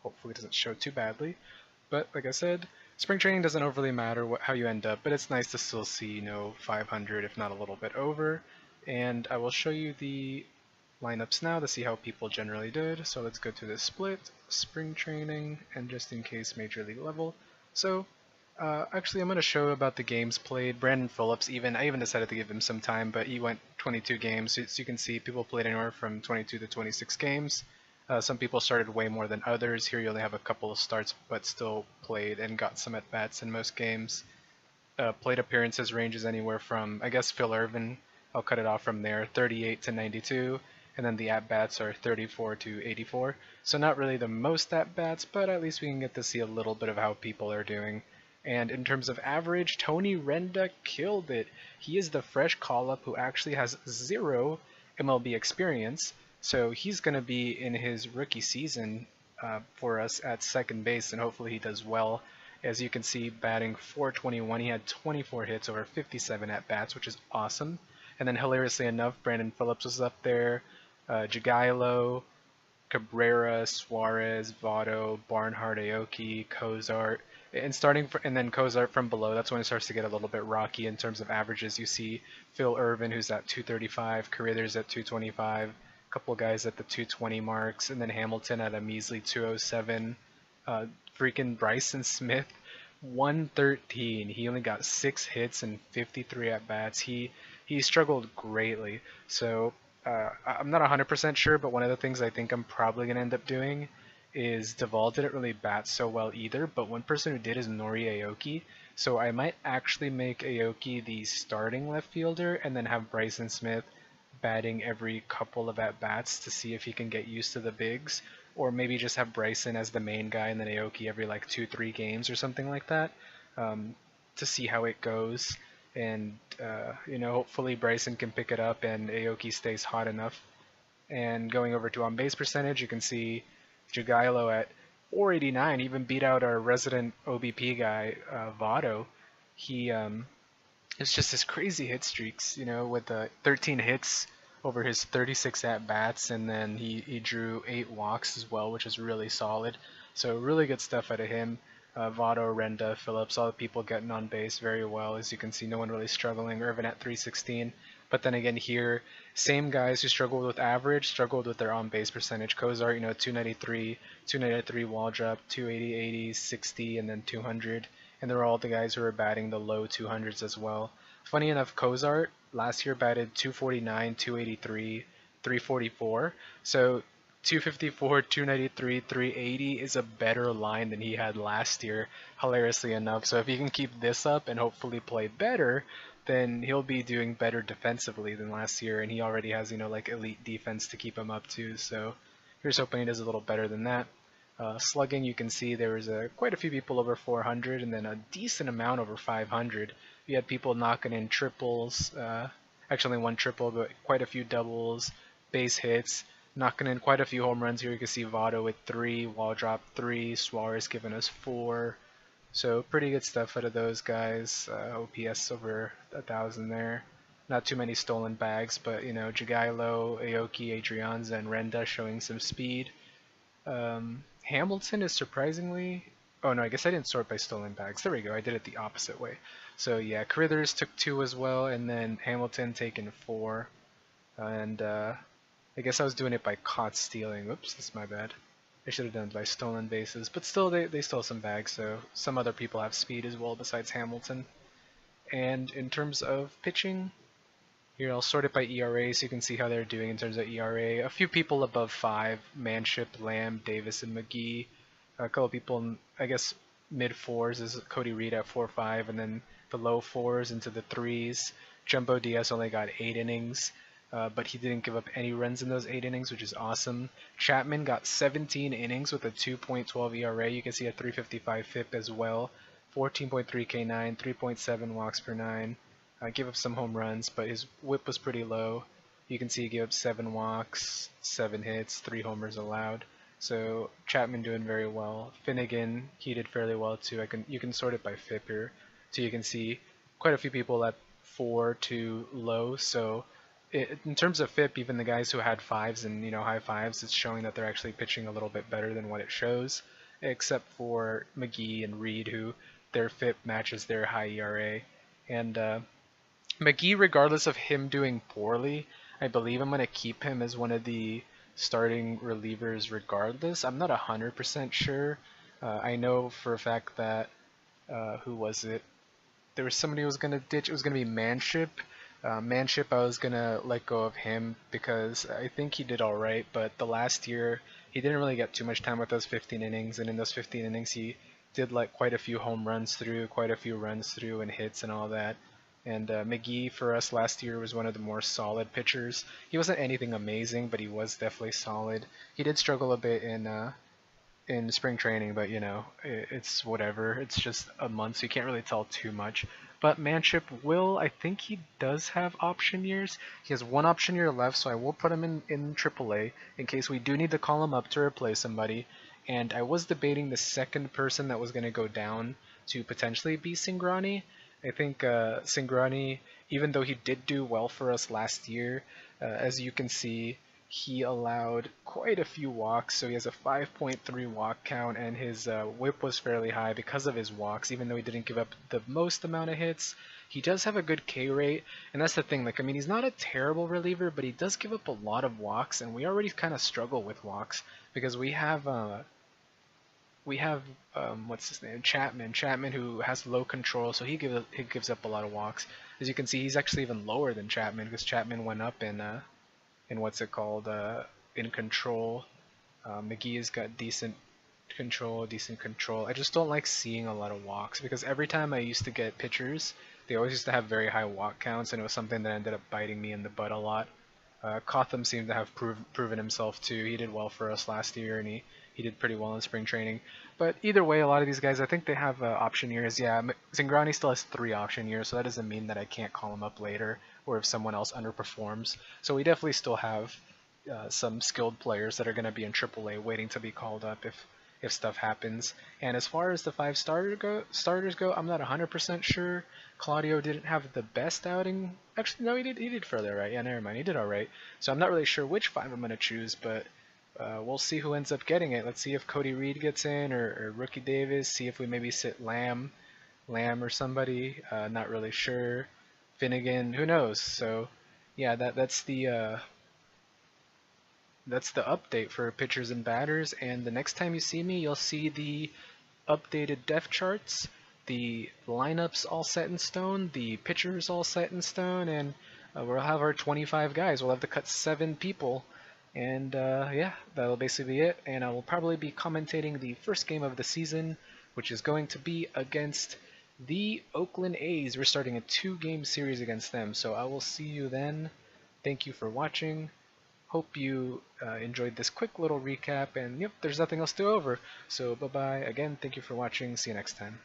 Hopefully it doesn't show too badly. But like I said, spring training doesn't overly matter how you end up, but it's nice to still see, 500 if not a little bit over. And I will show you the lineups now to see how people generally did. So let's go to the split, spring training, and just in case major league level. So actually I'm going to show about the games played. Brandon Phillips, I even decided to give him some time, but he went 22 games. So you can see people played anywhere from 22 to 26 games. Some people started way more than others. Here you only have a couple of starts, but still played and got some at-bats in most games. Plate appearances ranges anywhere from, I guess, Phil Irvin, I'll cut it off from there, 38 to 92, and then the at-bats are 34 to 84. So not really the most at-bats, but at least we can get to see a little bit of how people are doing. And in terms of average, Tony Renda killed it. He is the fresh call-up who actually has 0 MLB experience, so he's going to be in his rookie season for us at second base, and hopefully he does well. As you can see, batting .421, he had 24 hits over 57 at-bats, which is awesome. And then hilariously enough, Brandon Phillips was up there, Jagailo, Cabrera, Suarez, Votto, Barnhart, Aoki, Cozart, and then Cozart from below. That's when it starts to get a little bit rocky in terms of averages. You see Phil Irvin, who's at 235, Carruthers at 225, a couple guys at the 220 marks, and then Hamilton at a measly 207. Freaking Bryson Smith, 113. He only got 6 hits and 53 at bats. He struggled greatly. So I'm not 100% sure, but one of the things I think I'm probably going to end up doing is Duvall didn't really bat so well either, but one person who did is Nori Aoki. So I might actually make Aoki the starting left fielder and then have Bryson Smith batting every couple of at-bats to see if he can get used to the bigs, or maybe just have Bryson as the main guy and then Aoki every like 2-3 games or something like that, to see how it goes. And hopefully Bryson can pick it up and Aoki stays hot enough. And going over to on base percentage, you can see Jagailo at 489 even beat out our resident OBP guy, Votto. He it's just his crazy hit streaks, with the 13 hits over his 36 at-bats, and then he drew 8 walks as well, which is really solid. So really good stuff out of him. Votto, Renda, Phillips, all the people getting on base very well. As you can see, no one really struggling. Irvin at 316. But then again here, same guys who struggled with average, struggled with their on-base percentage. Cozart, 293 wall drop, 280, 80, 60, and then 200. And they're all the guys who are batting the low 200s as well. Funny enough, Cozart last year batted 249, 283, 344. So 254, 293, 380 is a better line than he had last year, hilariously enough. So if he can keep this up and hopefully play better, then he'll be doing better defensively than last year, and he already has, like elite defense to keep him up to. So here's hoping he does a little better than that. Slugging, you can see there was quite a few people over 400, and then a decent amount over 500. You had people knocking in triples, actually only one triple, but quite a few doubles, base hits, knocking in quite a few home runs here. You can see Votto with 3, wall drop 3, Suarez giving us 4. So pretty good stuff out of those guys. OPS over 1,000 there. Not too many stolen bags, but Jagailo, Aoki, Adrianza, and Renda showing some speed. Hamilton is surprisingly... Oh no, I guess I didn't sort by stolen bags. There we go, I did it the opposite way. So yeah, Carruthers took 2 as well, and then Hamilton taking 4. And I guess I was doing it by caught stealing. Oops, that's my bad. I should have done it by stolen bases. But still, they stole some bags, so some other people have speed as well besides Hamilton. And in terms of pitching, here I'll sort it by ERA so you can see how they're doing in terms of ERA. A few people above 5, Manship, Lamb, Davis, and McGee. A couple people, I guess, mid-4s is Cody Reed at 4.5, and then the low 4s into the 3s. Jumbo Diaz only got 8 innings, but he didn't give up any runs in those 8 innings, which is awesome. Chapman got 17 innings with a 2.12 ERA. You can see a 3.55 FIP as well. 14.3 K9, 3.7 walks per 9. Gave up some home runs, but his whip was pretty low. You can see he gave up 7 walks, 7 hits, 3 homers allowed. So Chapman doing very well. Finnegan, he did fairly well too. You can sort it by FIP here. So you can see quite a few people at 4 to low. So in terms of FIP, even the guys who had fives and high fives, it's showing that they're actually pitching a little bit better than what it shows, except for McGee and Reed, who their FIP matches their high ERA. And McGee, regardless of him doing poorly, I believe I'm going to keep him as one of the starting relievers regardless. I'm not 100% sure. I know for a fact that, who was it? There was somebody who was going to ditch. It was going to be Manship. Manship, I was going to let go of him because I think he did alright, but the last year he didn't really get too much time with those 15 innings, and in those 15 innings he did like quite a few home runs through, quite a few runs through, and hits and all that. And McGee for us last year was one of the more solid pitchers. He wasn't anything amazing, but he was definitely solid. He did struggle a bit in spring training, but it's whatever. It's just a month, so you can't really tell too much. But Manship will, I think he does have option years. He has one option year left, so I will put him in AAA in case we do need to call him up to replace somebody. And I was debating the second person that was going to go down to potentially be Singrani. I think Singrani, even though he did do well for us last year, as you can see, he allowed quite a few walks, so he has a 5.3 walk count, and his whip was fairly high because of his walks, even though he didn't give up the most amount of hits. He does have a good K rate, and that's the thing. Like, I mean, he's not a terrible reliever, but he does give up a lot of walks, and we already kind of struggle with walks because we have what's his name, Chapman, who has low control, so he gives up a lot of walks. As you can see, he's actually even lower than Chapman because Chapman went up in what's it called, in control. McGee has got decent control. I just don't like seeing a lot of walks because every time I used to get pitchers, they always used to have very high walk counts, and it was something that ended up biting me in the butt a lot. Cotham seemed to have proven himself too. He did well for us last year, and he did pretty well in spring training. But either way, a lot of these guys, I think they have option years. Yeah, Zingrani still has 3 option years, so that doesn't mean that I can't call him up later, or if someone else underperforms. So we definitely still have some skilled players that are going to be in AAA waiting to be called up if stuff happens. And as far as the 5 starters go, I'm not 100% sure. Claudio didn't have the best outing. Actually, no, he did further right. Yeah, never mind, he did alright. So I'm not really sure which 5 I'm going to choose, but we'll see who ends up getting it. Let's see if Cody Reed gets in or Rookie Davis. See if we maybe sit Lamb or somebody. Not really sure. Finnegan, who knows? So yeah, that's the update for pitchers and batters. And the next time you see me, you'll see the updated depth charts, the lineups all set in stone, the pitchers all set in stone, and we'll have our 25 guys. We'll have to cut 7 people. And yeah, that'll basically be it. And I will probably be commentating the first game of the season, which is going to be against the Oakland A's. We're starting a 2-game series against them. So I will see you then. Thank you for watching. Hope you enjoyed this quick little recap. And yep, there's nothing else to go over. So bye-bye. Again, thank you for watching. See you next time.